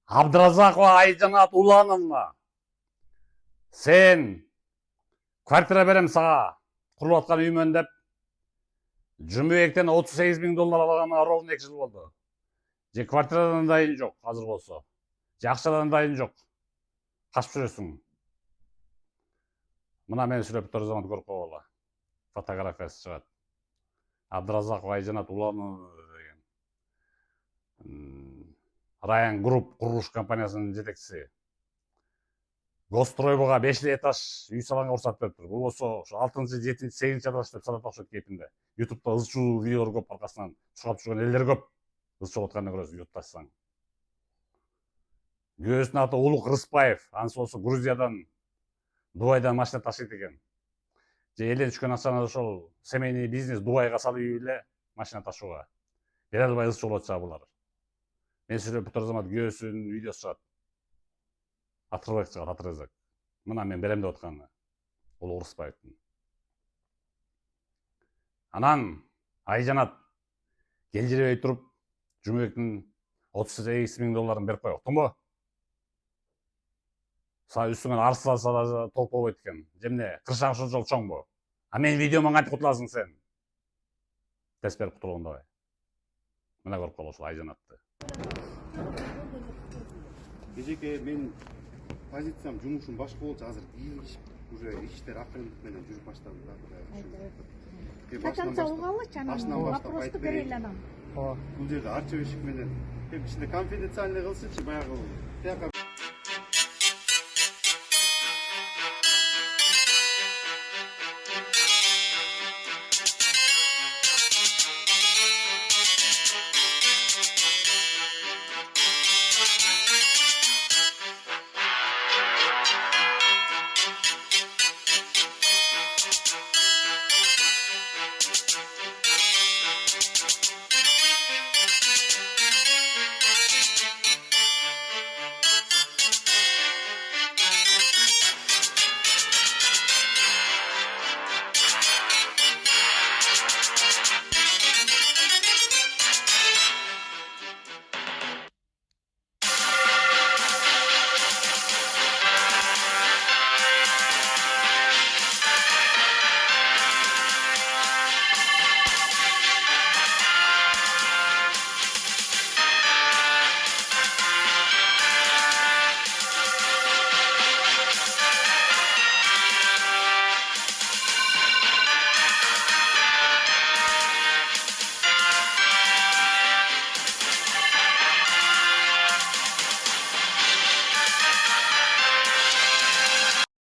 Абдразакова Айжанат Улановна, сен квартира берем сага курулуп аткан үймөн деп Жумбектен $38.000 алганына ровно 2 жыл болду. Же квартирадан дайын жок азыр болсо. Же акчадан дайын жок. Качып жүрөсүң. Мына мен сүйлөп турган заман көрүп койгула. Фотографиясы чыгат. Абдразакова Айжанат Улановна деген. Райан Групп курулуш компаниясынын жетекчиси. Гостройбуга 5 этаж үй салганга уруксат бериптир. Бул болсо ошо 6-7-8 этаж деп салат окшойт кейпинде. YouTube'да ыз чуу видеолор көп, аркасынан чыгып жүргөн элдер көп. Ыз чыгып атканды көрөсүң YouTube'да ачсаң. Күйөөсүнүн аты Улук Рыспаев. Анысы болсо Грузиядан, Дубайдан машина ташыйт экен. Же элден түшкөн акчаны ошол семейный бизнес Дубайга салып эле машина ташууга. Бере албай ыз чыгып атса булар. Мен сүйлөп турган замат күйөөсүнүн видеосу чыгат. Атырбек чыгат, Атырызак. Мына мен берем деп атканы. Улук Рыспаевдин. Анан Айжанат келжиребей туруп, Жумбектин $38.000 берип койгон. Тоңбо? Са үстүңөн арсыласа да толуп болбойт экен. Жемне кыршаң ошончолук чоңбу? А мен видеомон кантип кутуласың сен? Тест берип кутулгондой. Мына көрүп кал ошол Айжанатты. Кечеке мен позициям жумушум башка болчу, азыр иш уже иштер акырындык менен жүрүп баштады да. Качанча угалычы анан вопросту берели анан. Бул жерде арча бешик менен кичине конфиденциальный кылсынчы, баягы